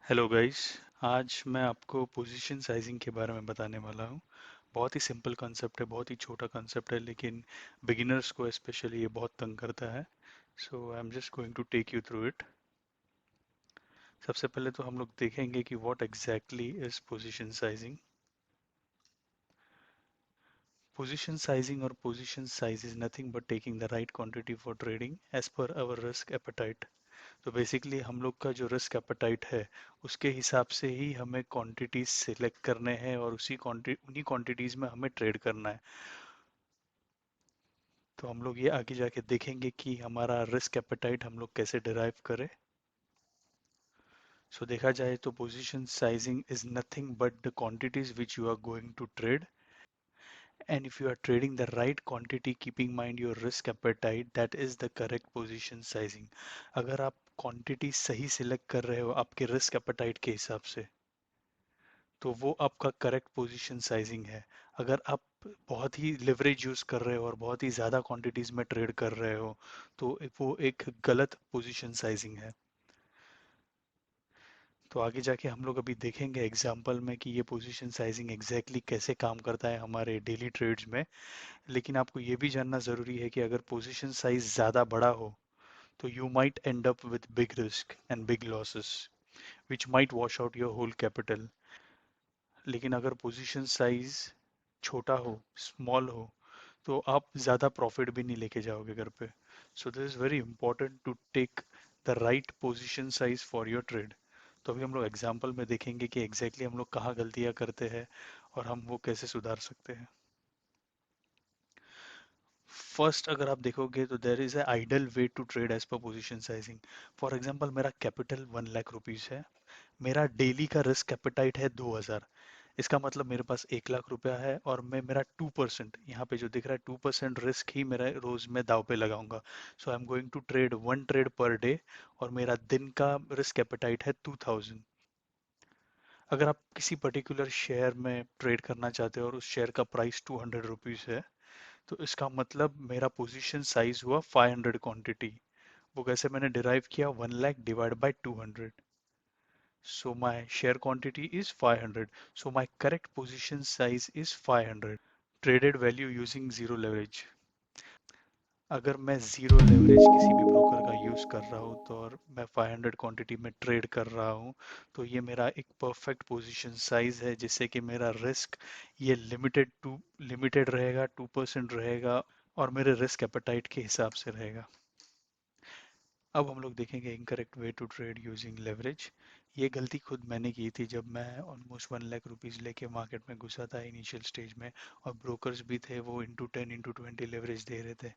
Hello guys. आज मैं आपको पोजीशन साइजिंग के बारे में बताने वाला हूँ। बहुत ही सिंपल कॉन्सेप्ट है, बहुत ही छोटा कॉन्सेप्ट है, लेकिन बिगिनर्स को स्पेशली ये बहुत तंग करता है। So I am just going to take you through it. सबसे पहले तो हम लोग देखेंगे कि what exactly is position sizing. Position sizing और position size is nothing but taking the right quantity for trading as per our risk appetite. तो basically हम लोग का जो रिस्क एपेटाइट है उसके हिसाब से ही हमें क्वांटिटीज सिलेक्ट करने हैं और उन्हीं क्वांटिटीज में हमें ट्रेड करना है। तो हम लोग ये आगे जाके देखेंगे कि हमारा रिस्क एपेटाइट हम लोग कैसे डिराइव करें। सो देखा जाए तो position sizing is nothing but the quantities which you are going to trade, and if you are trading the right quantity keeping mind your risk appetite, that is the correct position sizing। अगर आप quantity सही select कर रहे हो आपके risk appetite के हिसाब से तो वो आपका करेक्ट पोजीशन साइजिंग है। अगर आप बहुत ही लिवरेज यूज कर रहे हो और बहुत ही ज्यादा क्वांटिटीज में ट्रेड कर रहे हो तो वो एक गलत पोजीशन साइजिंग है। तो आगे जाके हम लोग अभी देखेंगे एग्जांपल में कि ये पोजीशन साइजिंग एग्जैक्टली कैसे काम करता है हमारे डेली ट्रेड्स में। लेकिन आपको ये भी जानना ज़रूरी है कि अगर पोजीशन साइज ज़्यादा बड़ा हो तो you might end up with big risk and big losses which might wash out your whole capital. लेकिन अगर पोजीशन साइज छोटा हो, स्मॉल हो, तो आप ज़्यादा प्रॉफिट भी नहीं लेके जाओगे घर पे। So this is very important to take the right position size for your trade. तो अभी हम लोग एग्जाम्पल में देखेंगे कि एग्जैक्टली हम लोग कहाँ गलतियाँ करते हैं और हम वो कैसे सुधार सकते हैं। फर्स्ट अगर आप देखोगे तो there is a ideal way to trade as per position sizing. For example मेरा कैपिटल 1 लाख रुपीज है, मेरा डेली का रिस्क कैपिटाइट है 2000। इसका मतलब मेरे पास 1 लाख रुपया है और मैं मेरा 2%, यहाँ पे जो दिख रहा है 2% रिस्क ही मेरा रोज में दाव पे लगाऊंगा। So I am going to trade 1 trade per day और मेरा दिन का रिस्क कैपिटाइट है 2000। अगर आप किसी पर्टिकुलर शेयर में ट्रेड करना चाहते हो और उस शेयर का प्राइस 200 रुपीज है तो इसका मतलब मेरा पोजीशन साइज हुआ 500 क्वांटिटी। वो कैसे मैंने डिराइव किया, 1 lakh divide by 200। So my share quantity is 500, so my correct position size is 500। Traded value using zero leverage. अगर मैं जीरो लेवरेज किसी भी ब्रोकर का यूज कर रहा हूँ तो और मैं 500 क्वांटिटी में ट्रेड कर रहा हूँ तो ये मेरा एक परफेक्ट पोजीशन साइज है जिससे कि मेरा रिस्क ये लिमिटेड रहेगा, 2% रहेगा और मेरे रिस्क एपेटाइट के हिसाब से रहेगा। अब हम लोग देखेंगे incorrect way to trade using leverage. ये गलती खुद मैंने की थी जब मैं ऑलमोस्ट 1 लाख रुपीज लेके मार्केट में घुसा था इनिशियल स्टेज में, और ब्रोकर्स भी थे वो इंटू 10 इंटू 20 लेवरेज दे रहे थे।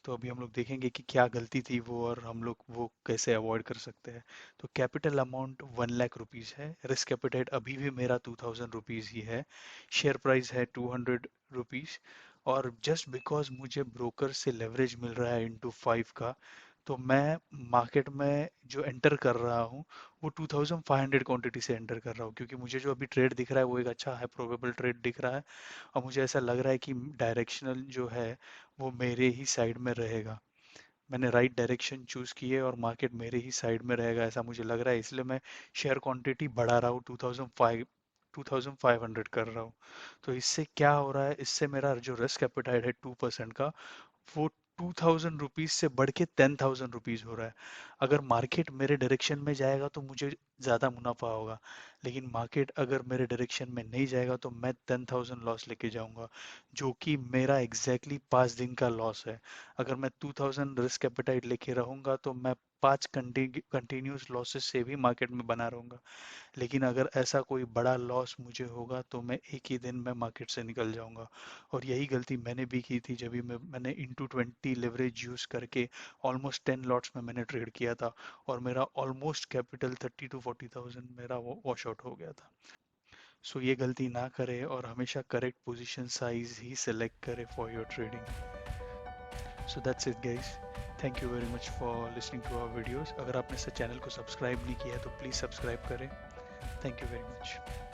तो अभी हम लोग देखेंगे कि क्या गलती थी वो और हम लोग वो कैसे अवॉइड कर सकते हैं। तो कैपिटल अमाउंट 1 लाख रुपीज है, रिस्क कैपिटल अभी भी मेरा 2000 रुपीज ही है, शेयर प्राइस है 200 रुपीज, और जस्ट बिकॉज मुझे ब्रोकर से लेवरेज मिल रहा है इंटू 5 का, तो मैं मार्केट में जो एंटर कर रहा हूँ वो 2500 क्वांटिटी से एंटर कर रहा हूँ, क्योंकि मुझे जो अभी ट्रेड दिख रहा है वो एक अच्छा है प्रोबेबल ट्रेड दिख रहा है और मुझे ऐसा लग रहा है कि डायरेक्शनल जो है वो मेरे ही साइड में रहेगा। मैंने राइट डायरेक्शन चूज की है और मार्केट मेरे ही साइड में रहेगा ऐसा मुझे लग रहा है, इसलिए मैं शेयर क्वांटिटी बढ़ा रहा हूँ, 2500 कर रहा हूँ। तो इससे क्या हो रहा है, इससे मेरा जो रिस्क एपेटाइट है 2% का वो 2000 रुपीज से बढ़ के 10,000 रुपीज हो रहा है। अगर मार्केट मेरे डायरेक्शन में जाएगा तो मुझे ज़्यादा मुनाफा होगा, लेकिन मार्केट अगर मेरे डायरेक्शन में नहीं जाएगा तो मैं 10,000 लॉस लेके जाऊंगा, जो कि मेरा एग्जैक्टली 5 दिन का लॉस है। अगर मैं 2000 रिस्क एपेटाइट लेके रहूंगा तो मैं 5 कंटिन्यूस लॉसेस से भी मार्केट में बना रहूंगा। लेकिन अगर ऐसा कोई बड़ा लॉस मुझे होगा तो मैं एक ही दिन में मार्केट से निकल जाऊंगा। और यही गलती मैंने भी की थी जब भी मैंने इंटू 20 लेवरेज यूज करके ऑलमोस्ट 10 लॉट्स में मैंने ट्रेड किया था और मेरा ऑलमोस्ट कैपिटल 30 to 40,000 मेरा वो वॉश आउट हो गया था। सो ये गलती ना करें और हमेशा करेक्ट पोजीशन साइज ही सेलेक्ट करें for your trading. So that's it guys. Thank you very much for listening to our videos. अगर आपने इस चैनल को सब्सक्राइब नहीं किया है तो प्लीज़ सब्सक्राइब करें। Thank you very much.